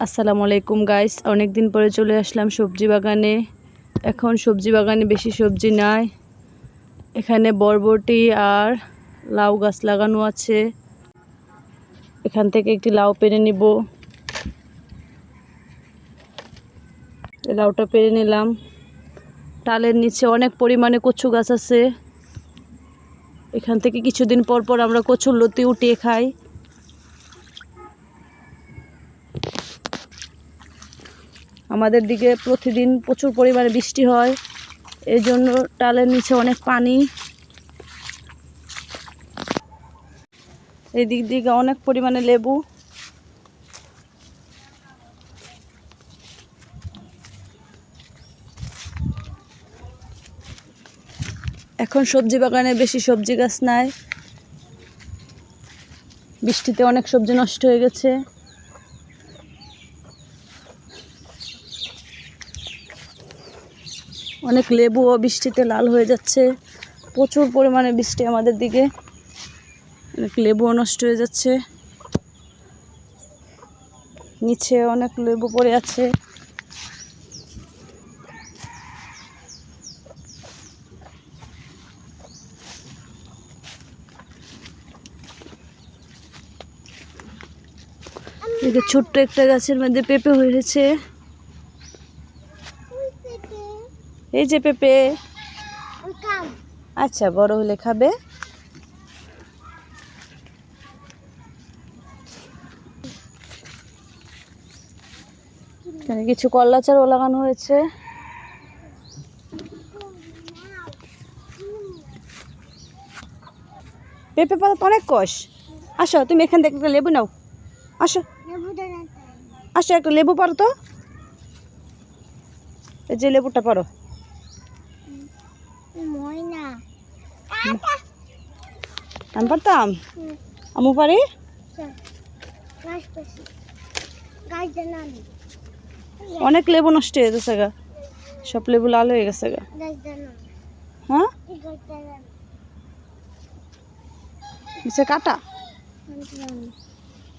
আসসালামু আলাইকুম গাইস, অনেক দিন পরে চলে আসলাম সবজি বাগানে। এখন সবজি বাগানে বেশি সবজি নাই। এখানে বরবটি আর লাউ গাছ লাগানো আছে। এখান থেকে একটি লাউ পেড়ে নিব। লাউটা পেড়ে নিলাম। টালের নিচে অনেক পরিমাণে কচু গাছ আছে। এখান থেকে কিছুদিন পর পর আমরা কচুর লতি উঠিয়ে খাই। আমাদের দিকে প্রতিদিন প্রচুর পরিমাণে বৃষ্টি হয়, এই জন্য টালের নিচে অনেক পানি। এই দিক দিকে অনেক পরিমাণে লেবু। এখন সবজি বাগানে বেশি সবজি গাছ নাই, বৃষ্টিতে অনেক সবজি নষ্ট হয়ে গেছে। অনেক লেবুও বৃষ্টিতে লাল হয়ে যাচ্ছে। প্রচুর পরিমাণে বৃষ্টি আমাদের দিকে, অনেক লেবুও নষ্ট হয়ে যাচ্ছে। নিচে অনেক লেবু পড়ে আছে। এদিকে ছোট্ট একটা গাছের মধ্যে পেঁপে হয়েছে। এই যে পেঁপে, আচ্ছা বড় হলে খাবে। এখানে কিছু করলা চারাও লাগানো হয়েছে। পেঁপে পাতা তো অনেক কষ। আসো তুমি এখান থেকে একটা লেবু নাও। আসো আসো, একটা লেবু পারো তো। এই যে লেবুটা পারো। আমি পারতাম, আমু পারি। অনেক লেবু নষ্ট হয়ে গেছে গা, সব লেবু লাল হয়ে গেছে গা। হ্যাঁ নিচে কাটা।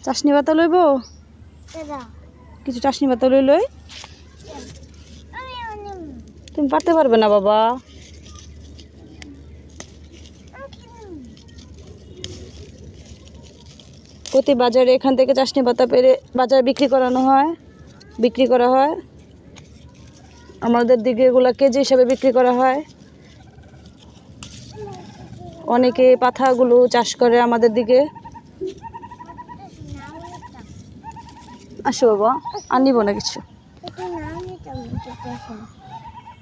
চাশনি পাতা লইব, কিছু চাশনি পাতা লই। তুমি পারতে পারবে না বাবা। প্রতি বাজারে এখান থেকে চাশনি পাতা পেরে বাজারে বিক্রি করা হয়। আমাদের দিকে এগুলা কেজি হিসাবে বিক্রি করা হয়। অনেকে পাতাগুলো চাষ করে আমাদের দিকে। আসো বাবা, আর নিব না কিছু।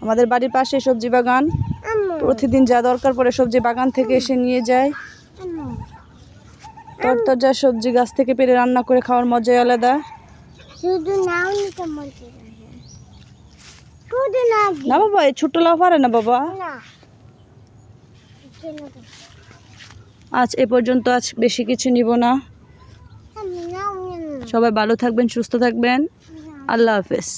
আমাদের বাড়ির পাশে সবজি বাগান, প্রতিদিন যা দরকার পড়ে সবজি বাগান থেকে এসে নিয়ে যায়। তরতাজা সবজি গাছ থেকে পেরে রান্না করে খাওয়ার মজাই আলাদা। না বাবা, এই ছোট্ট লাউ পারে না বাবা। আজ এ পর্যন্ত, আজ বেশি কিছু নিব না। সবাই ভালো থাকবেন, সুস্থ থাকবেন। আল্লাহ হাফেজ।